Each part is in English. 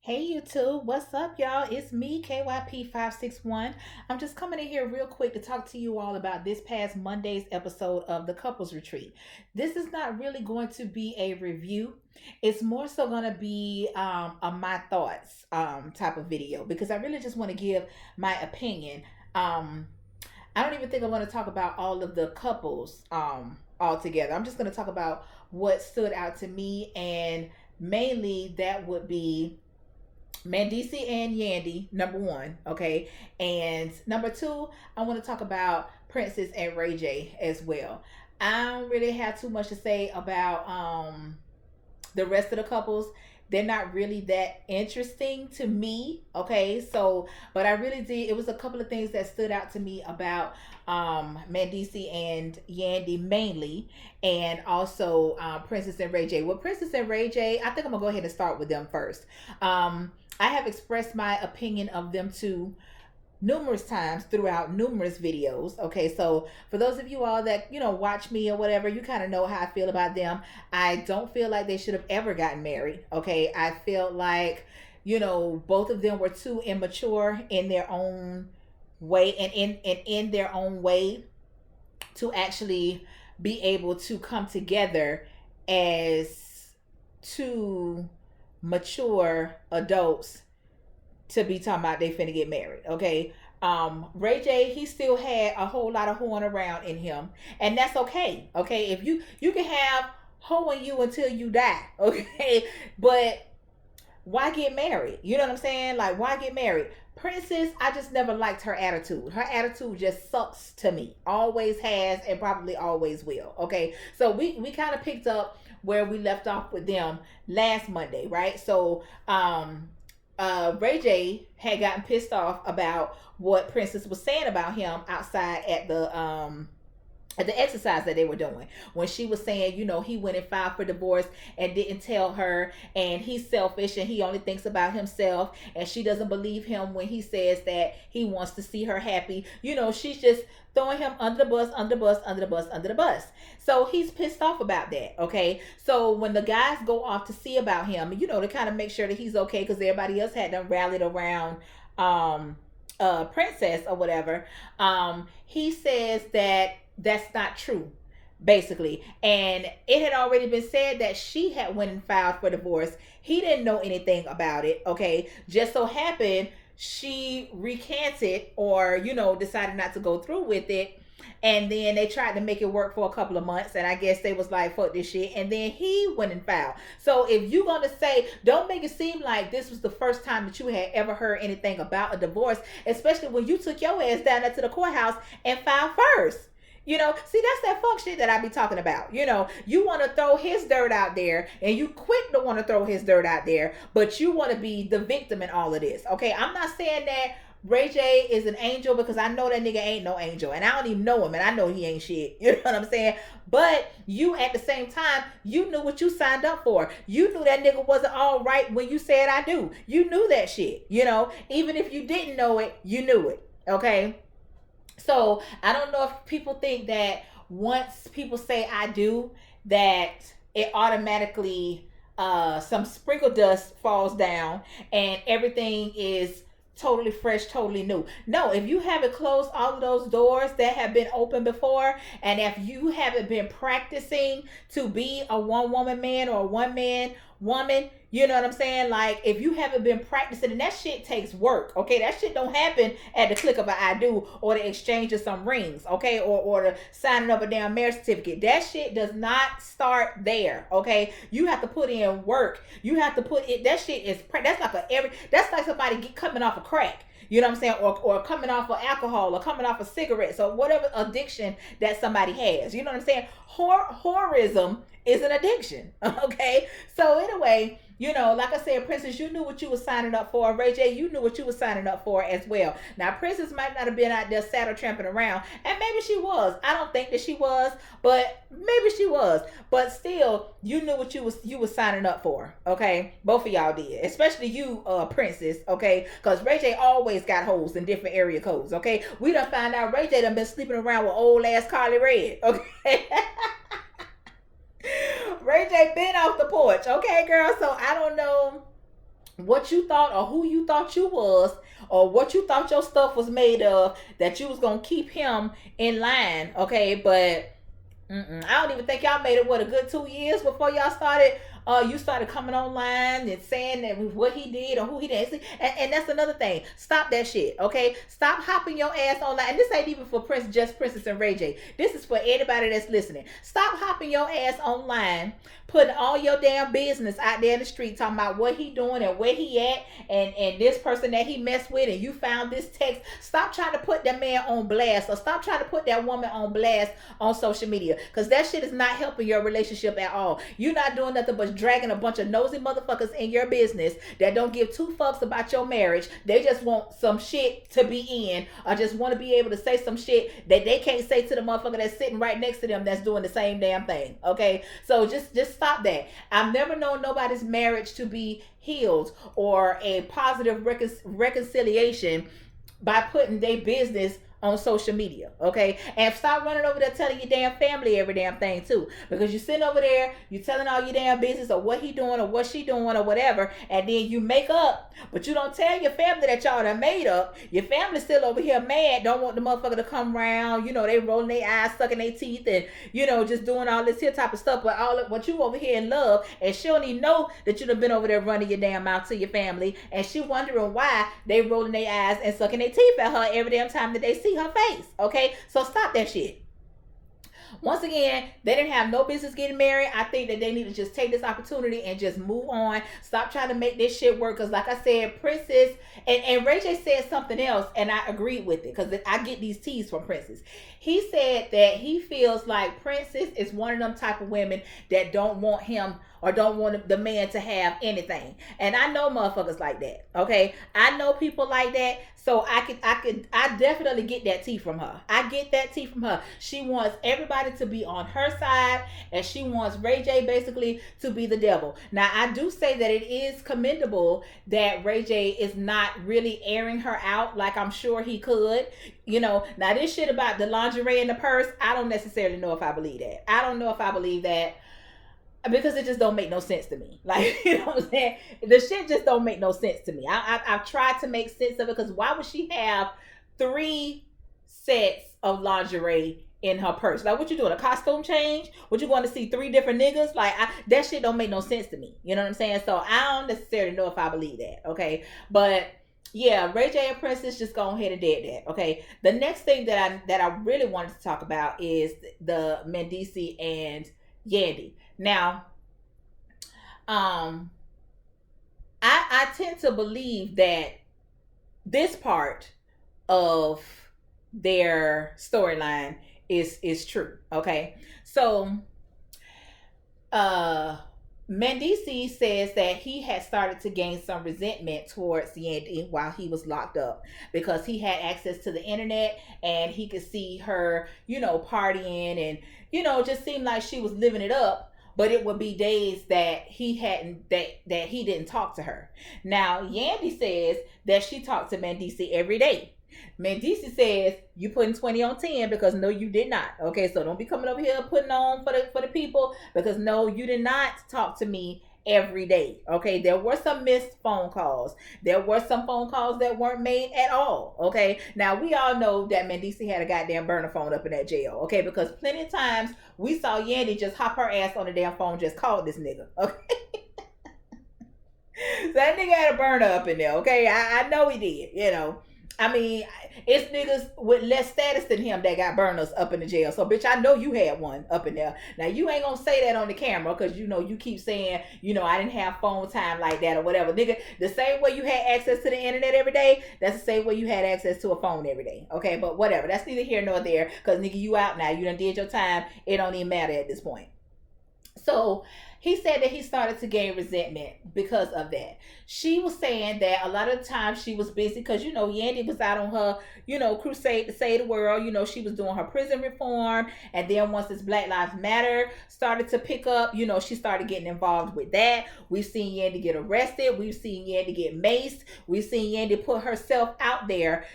Hey YouTube, what's up, y'all? It's me, KYP561. I'm just coming in here real quick to talk to you all about this past Monday's episode of the Couples Retreat. This is not really going to be a review. It's more so going to be a my thoughts type of video because I really just want to give my opinion. Um, I don't even think I want to talk about all of the couples all together. I'm just going to talk about what stood out to me, and mainly that would be Mandisi and Yandy, number one, okay? And number two, I want to talk about Princess and Ray J as well. I don't really have too much to say about the rest of the couples. They're not really that interesting to me, okay? So, but I really did. It was a couple of things that stood out to me about Mandisi and Yandy mainly, and also Princess and Ray J. Well, Princess and Ray J, I think I'm gonna go ahead and start with them first. I have expressed my opinion of them too numerous times throughout numerous videos. Okay, so for those of you all that watch me or whatever, you kind of know how I feel about them. I don't feel like they should have ever gotten married. Okay, I feel like both of them were too immature in their own way, and in their own way, to actually be able to come together as two mature adults to be talking about they finna get married. Okay. Ray J, he still had a whole lot of horn around in him, and that's okay. Okay, if you can have hoe in you until you die. Okay, but why get married? You know what I'm saying? Like, why get married? Princess, I just never liked her attitude. Her attitude just sucks to me. Always has and probably always will. Okay, so we kind of picked up where we left off with them last Monday, right? So Ray J had gotten pissed off about what Princess was saying about him outside at the exercise that they were doing, when she was saying, he went and filed for divorce and didn't tell her, and he's selfish and he only thinks about himself, and she doesn't believe him when he says that he wants to see her happy. She's just throwing him under the bus, under the bus, under the bus, under the bus. So he's pissed off about that. Okay, so when the guys go off to see about him, to kind of make sure that he's okay, because everybody else had them rallied around Princess or whatever. He says that that's not true, basically, and it had already been said that she had went and filed for divorce. He didn't know anything about it. Okay, just so happened she recanted, or decided not to go through with it, and then they tried to make it work for a couple of months, and I guess they was like, fuck this shit, and then he went and filed. So if you're gonna say, don't make it seem like this was the first time that you had ever heard anything about a divorce, especially when you took your ass down there to the courthouse and filed first. See, that's that fuck shit that I be talking about. You want to throw his dirt out there, and you quick to want to throw his dirt out there, but you want to be the victim in all of this. Okay, I'm not saying that Ray J is an angel, because I know that nigga ain't no angel, and I don't even know him, and I know he ain't shit. You know what I'm saying? But you, at the same time, you knew what you signed up for. You knew that nigga wasn't all right when you said I do. You knew that shit. Even if you didn't know it, you knew it. Okay. So I don't know if people think that once people say I do, that it automatically some sprinkle dust falls down and everything is totally fresh, totally new. No, if you haven't closed all of those doors that have been open before, and if you haven't been practicing to be a one woman man or a one man woman, you know what I'm saying? Like, if you haven't been practicing, and that shit takes work, okay? That shit don't happen at the click of an I do, or the exchange of some rings, okay? Or the signing of a damn marriage certificate. That shit does not start there, okay? You have to put in work. You have to put it. That shit is that's like that's like somebody coming off a crack. You know what I'm saying? Or coming off of alcohol, or coming off of cigarettes, or whatever addiction that somebody has. You know what I'm saying? Horism is an addiction. Okay? So anyway, like I said, Princess, you knew what you were signing up for. Ray J, you knew what you were signing up for as well. Now, Princess might not have been out there saddle tramping around, and maybe she was. I don't think that she was, but maybe she was. But still, you knew what you was signing up for. Okay, both of y'all did, especially you, Princess. Okay, because Ray J always got holes in different area codes. Okay, we done find out Ray J done been sleeping around with old ass Carly Red. Okay. Ray J been off the porch, okay, girl. So I don't know what you thought or who you thought you was or what you thought your stuff was made of, that you was gonna keep him in line, okay? But I don't even think y'all made it, what, a good 2 years before y'all started. You started coming online and saying that what he did or who he didn't see, and that's another thing. Stop that shit, okay? Stop hopping your ass online. And this ain't even for just Princess and Ray J. This is for anybody that's listening. Stop hopping your ass online, putting all your damn business out there in the street, talking about what he doing and where he at, and this person that he messed with, and you found this text. Stop trying to put that man on blast, or stop trying to put that woman on blast on social media, because that shit is not helping your relationship at all. You're not doing nothing but dragging a bunch of nosy motherfuckers in your business that don't give two fucks about your marriage. They just want some shit to be in, or just want to be able to say some shit that they can't say to the motherfucker that's sitting right next to them that's doing the same damn thing. Okay, so just stop that. I've never known nobody's marriage to be healed or a positive reconciliation by putting their business on social media, okay? And stop running over there telling your damn family every damn thing too, because you sitting over there, you telling all your damn business or what he doing or what she doing or whatever, and then you make up, but you don't tell your family that y'all done made up. Your family still over here mad, don't want the motherfucker to come around, they rolling their eyes, sucking their teeth, and just doing all this here type of stuff, but all of what you over here in love, and she don't even know that you done been over there running your damn mouth to your family, and she wondering why they rolling their eyes and sucking their teeth at her every damn time that they see her face. Okay, so stop that shit. Once again, they didn't have no business getting married. I think that they need to just take this opportunity and just move on. Stop trying to make this shit work. Because like I said, Princess and Ray J said something else, and I agreed with it, because I get these teas from Princess. He said that he feels like Princess is one of them type of women that don't want him or don't want the man to have anything. And I know motherfuckers like that. Okay, I know people like that. So I definitely get that tea from her. I get that tea from her. She wants everybody to be on her side, and she wants Ray J basically to be the devil. Now, I do say that it is commendable that Ray J is not really airing her out like I'm sure he could. Now this shit about the lingerie and the purse, I don't necessarily know if I believe that. I don't know if I believe that, because it just don't make no sense to me. Like, what I'm saying? The shit just don't make no sense to me. I've tried to make sense of it, because why would she have 3 sets of lingerie in her purse? Like, what you doing, a costume change? What, you going to see 3 different niggas? Like, that shit don't make no sense to me. You know what I'm saying? So I don't necessarily know if I believe that, okay? But yeah, Ray J and Princess just go ahead and did that. Okay. The next thing that I really wanted to talk about is the Mendeecees and Yandy. Now, I tend to believe that this part of their storyline is true. Okay, so Mendeecees says that he had started to gain some resentment towards Yandy while he was locked up, because he had access to the internet and he could see her, partying, and just seemed like she was living it up. But it would be days that he didn't talk to her. Now, Yandy says that she talked to Mendeecees every day. Mendeecees says you putting 20 on 10, because no, you did not. Okay, so don't be coming over here putting on for the people, because no, you did not talk to me every day. Okay, there were some missed phone calls. There were some phone calls that weren't made at all. Okay, now we all know that Mendeecees had a goddamn burner phone up in that jail. Okay, because plenty of times we saw Yandy just hop her ass on the damn phone, just call this nigga. Okay. So that nigga had a burner up in there. Okay, I know he did. I mean, it's niggas with less status than him that got burners up in the jail. So, bitch, I know you had one up in there. Now, you ain't gonna say that on the camera, because, you keep saying, I didn't have phone time like that or whatever. Nigga, the same way you had access to the internet every day, that's the same way you had access to a phone every day. Okay, but whatever. That's neither here nor there, because, nigga, you out now. You done did your time. It don't even matter at this point. So, he said that he started to gain resentment because of that. She was saying that a lot of the time she was busy, because, Yandy was out on her, crusade to save the world. She was doing her prison reform. And then once this Black Lives Matter started to pick up, she started getting involved with that. We've seen Yandy get arrested. We've seen Yandy get maced. We've seen Yandy put herself out there,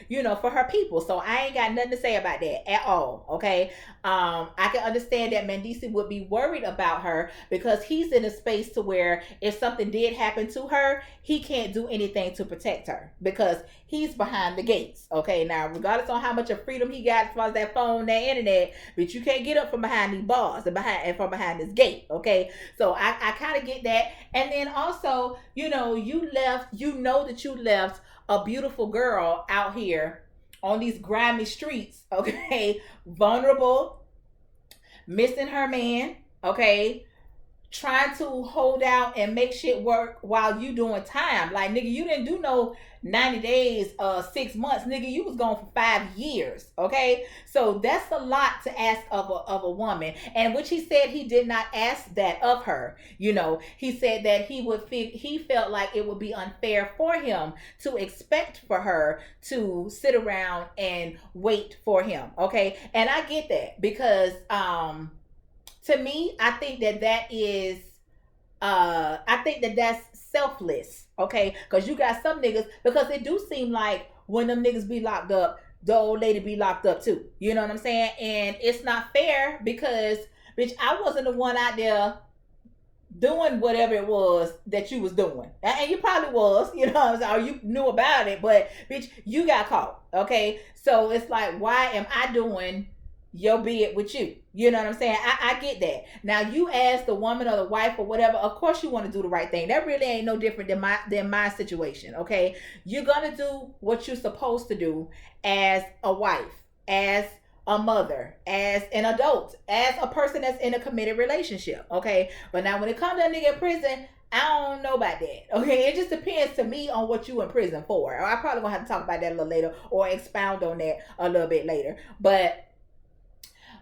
for her people. So I ain't got nothing to say about that at all. Okay. I can understand that Mendeecees would be worried about her, because he he's in a space to where if something did happen to her, he can't do anything to protect her because he's behind the gates. Okay, now regardless on how much of freedom he got as far as that phone, that internet, but you can't get up from behind these bars and from behind this gate. Okay, so I kind of get that. And then also, you know that you left a beautiful girl out here on these grimy streets, okay, vulnerable, missing her man, okay, trying to hold out and make shit work while you doing time. Like, nigga, you didn't do no 90 days, 6 months, nigga. You was gone for 5 years. Okay. So that's a lot to ask of a woman. And which he said he did not ask that of her. He said that he felt like it would be unfair for him to expect for her to sit around and wait for him. Okay. And I get that because, to me, I think that is I think that's selfless, okay? Because you got some niggas, because it do seem like when them niggas be locked up, the old lady be locked up too. You know what I'm saying? And it's not fair because, bitch, I wasn't the one out there doing whatever it was that you was doing. And you probably was, you know what I'm saying? Or you knew about it, but bitch, you got caught, okay? So it's like, why am I doing your bid with you? You know what I'm saying? I get that. Now you as the woman or the wife or whatever, of course you want to do the right thing. That really ain't no different than my situation. Okay. You're gonna do what you're supposed to do as a wife, as a mother, as an adult, as a person that's in a committed relationship. Okay. But now when it comes to a nigga in prison, I don't know about that. Okay, it just depends to me on what you in prison for. I probably gonna have to talk about that a little later or expound on that a little bit later. But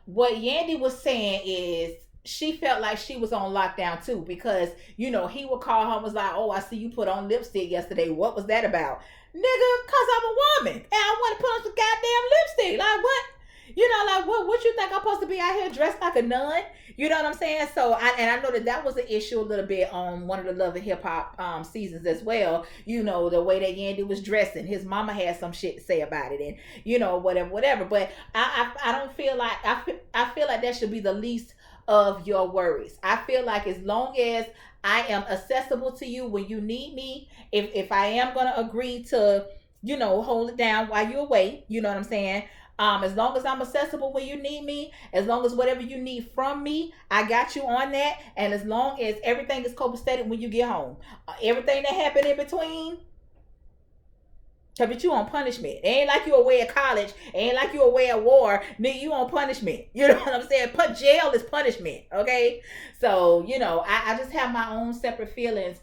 what Yandy was saying is she felt like she was on lockdown too because he would call her and was like, "Oh, I see you put on lipstick yesterday. What was that about?" Nigga, cause I'm a woman and I want to put on some goddamn lipstick. Like what? Like what you think I'm supposed to be out here dressed like a nun? You know what I'm saying? So I know that was an issue a little bit on one of the Love and Hip Hop seasons as well. The way that Yandy was dressing, his mama had some shit to say about it, and whatever. But I don't feel like I feel like that should be the least of your worries. I feel like as long as I am accessible to you when you need me, if I am gonna agree to hold it down while you're away, you know what I'm saying? As long as I'm accessible when you need me, as long as whatever you need from me, I got you on that. And as long as everything is copacetic when you get home, everything that happened in between, but you on punishment. It ain't like you away at college. It ain't like you away at war. Nigga, you on punishment. You know what I'm saying? Jail is punishment. Okay? So, I just have my own separate feelings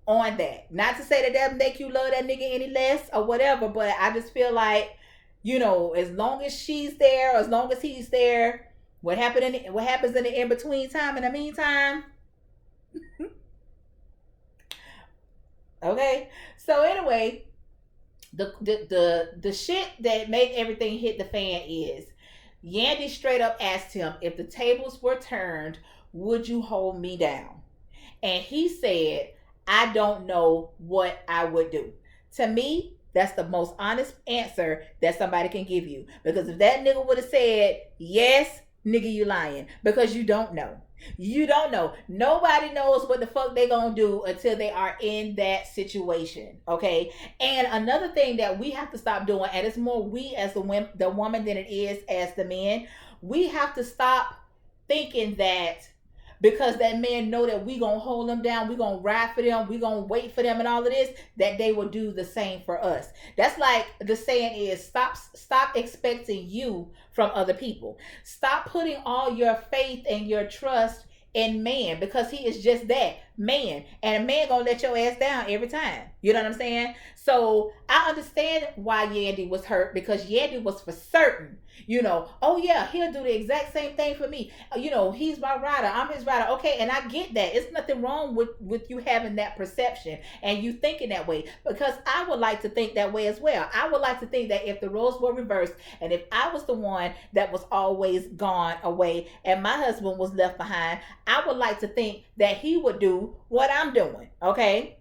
on that. Not to say that make you love that nigga any less or whatever, but I just feel like, as long as she's there, as long as he's there, what happens in the in between time, in the meantime. Okay. So anyway, the shit that made everything hit the fan is Yandy straight up asked him, if the tables were turned, would you hold me down? And he said, I don't know what I would do. To me, that's the most honest answer that somebody can give you. Because if that nigga would have said, yes, nigga, you lying. Because you don't know. You don't know. Nobody knows what the fuck they gonna do until they are in that situation. Okay? And another thing that we have to stop doing, and it's more we as the woman than it is as the men, we have to stop thinking that because that man know that we gonna hold them down, we gonna ride for them, we gonna wait for them and all of this, that they will do the same for us. That's like the saying is, stop expecting you from other people. Stop putting all your faith and your trust in man, because he is just that, man. And a man gonna let your ass down every time. You know what I'm saying? So I understand why Yandy was hurt, because Yandy was for certain, oh yeah, he'll do the exact same thing for me. He's my rider, I'm his rider. Okay, and I get that. It's nothing wrong with you having that perception and you thinking that way, because I would like to think that way as well. I would like to think that if the roles were reversed and if I was the one that was always gone away and my husband was left behind, I would like to think that he would do what I'm doing. Okay,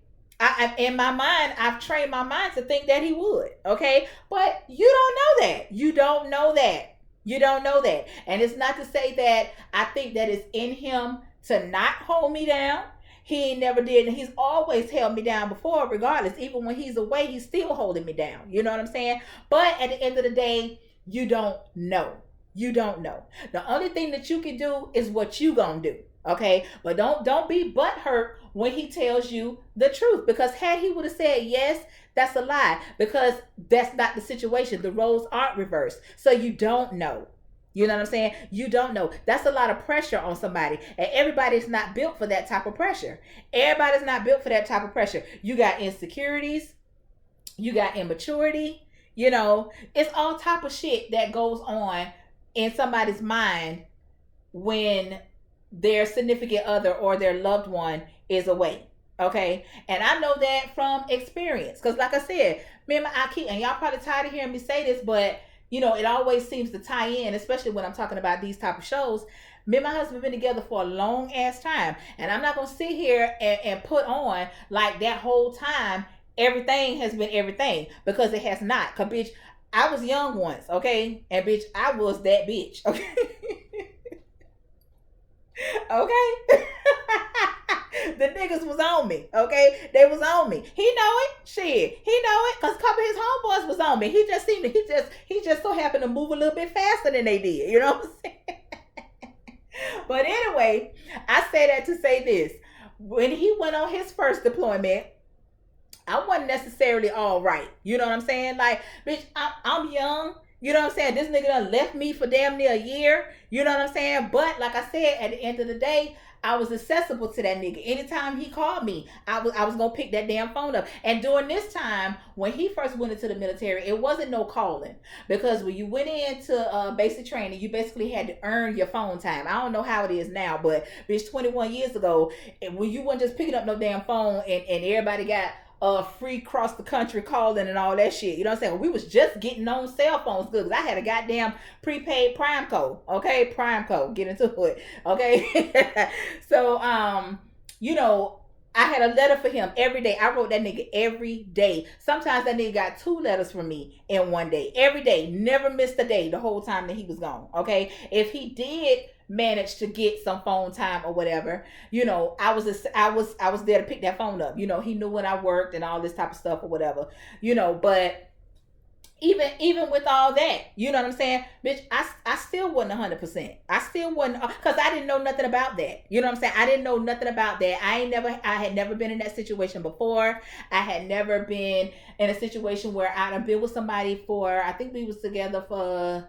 in my mind, I've trained my mind to think that he would. Okay, but you don't know that. You don't know that. You don't know that. And it's not to say that I think that it's in him to not hold me down. He ain't never did, and he's always held me down before, regardless. Even when he's away, he's still holding me down. You know what I'm saying? But at the end of the day, you don't know. You don't know. The only thing that you can do is what you gonna do. Okay? But don't be butthurt when he tells you the truth. Because had he would have said yes, that's a lie. Because that's not the situation. The roles aren't reversed. So you don't know. You know what I'm saying? You don't know. That's a lot of pressure on somebody. And everybody's not built for that type of pressure. Everybody's not built for that type of pressure. You got insecurities. You got immaturity. You know, it's all type of shit that goes on in somebody's mind when their significant other or their loved one is away. Okay. And I know that from experience. Because like I said, remember I keep, and y'all probably tired of hearing me say this, but you know, it always seems to tie in, especially when I'm talking about these type of shows. Me and my husband been together for a long ass time. And I'm not gonna sit here and put on like that whole time everything has been everything, because it has not. Cause bitch, I was young once, okay? And bitch, I was that bitch. Okay. Okay. The niggas was on me, okay? They was on me. He know it. Shit. He know it. Cause a couple of his homeboys was on me. He just seemed to, he just so happened to move a little bit faster than they did. You know what I'm saying? But anyway, I say that to say this. When he went on his first deployment, I wasn't necessarily all right. You know what I'm saying? Like, bitch, I'm young. You know what I'm saying? This nigga done left me for damn near a year. You know what I'm saying? But like I said, at the end of the day, I was accessible to that nigga. Anytime he called me, I was gonna pick that damn phone up. And during this time, when he first went into the military, it wasn't no calling. Because when you went into basic training, you basically had to earn your phone time. I don't know how it is now, but bitch, 21 years ago, when you weren't just picking up no damn phone and everybody got free cross the country calling and all that shit. You know what I'm saying? We was just getting on cell phones good. I had a goddamn prepaid Prime code. Okay, Prime code. Get into it. Okay. So you know, I had a letter for him every day. I wrote that nigga every day. Sometimes that nigga got 2 letters from me in one day. Every day. Never missed a day the whole time that he was gone. Okay. If he did manage to get some phone time or whatever, you know, I was there to pick that phone up. You know, he knew when I worked and all this type of stuff or whatever, you know. But even with all that, you know what I'm saying, bitch, I still wasn't 100%. I still wasn't, because I didn't know nothing about that. You know what I'm saying? I didn't know nothing about that. I had never been in that situation before. I had never been in a situation where I'd been with somebody for, I think we was together for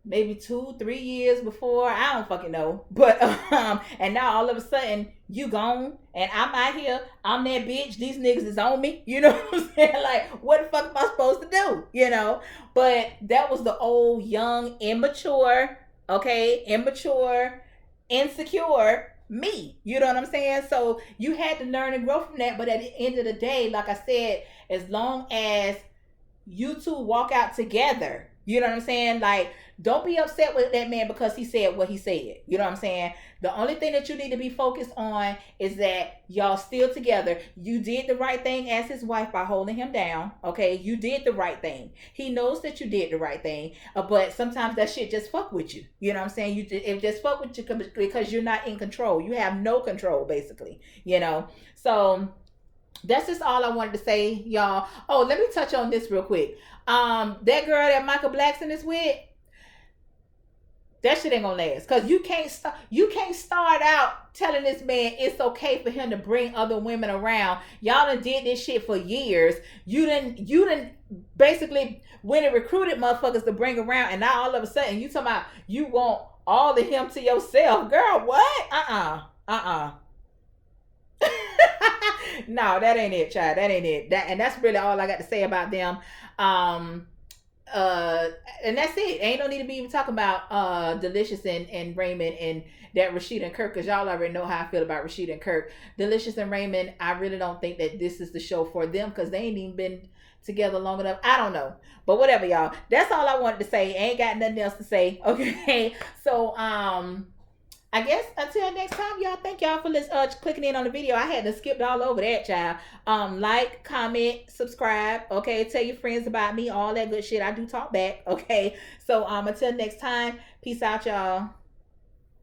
maybe 2-3 years before. I don't fucking know. But and now all of a sudden you gone and I'm out here, I'm that bitch, these niggas is on me. You know what I'm saying? Like, what the fuck am I supposed to do? You know? But that was the old young, immature, okay, immature, insecure me. You know what I'm saying? So you had to learn and grow from that. But at the end of the day, like I said, as long as you two walk out together, you know what I'm saying? Like, don't be upset with that man because he said what he said. You know what I'm saying? The only thing that you need to be focused on is that y'all still together. You did the right thing as his wife by holding him down. Okay, you did the right thing. He knows that you did the right thing. But sometimes that shit just fuck with you. You know what I'm saying? It just fuck with you because you're not in control. You have no control, basically. You know? So that's just all I wanted to say, y'all. Oh, let me touch on this real quick. That girl that Michael Blackson is with, that shit ain't gonna last. Cause you can't start out telling this man it's okay for him to bring other women around. Y'all done did this shit for years. You didn't basically went and recruited motherfuckers to bring around, and now all of a sudden you talking about you want all of him to yourself. Girl, what? No, that ain't it, child. That ain't it. And that's really all I got to say about them. And that's it. Ain't no need to be even talking about Delicious and Raymond and that Rashida and Kirk, because y'all already know how I feel about Rashida and Kirk. Delicious and Raymond, I really don't think that this is the show for them, because they ain't even been together long enough. I don't know. But whatever, y'all. That's all I wanted to say. Ain't got nothing else to say. Okay. So I guess until next time, y'all. Thank y'all for clicking in on the video. I had to skip all over that, child. Like, comment, subscribe. Okay, tell your friends about me, all that good shit. I do talk back. Okay, so until next time, peace out, y'all.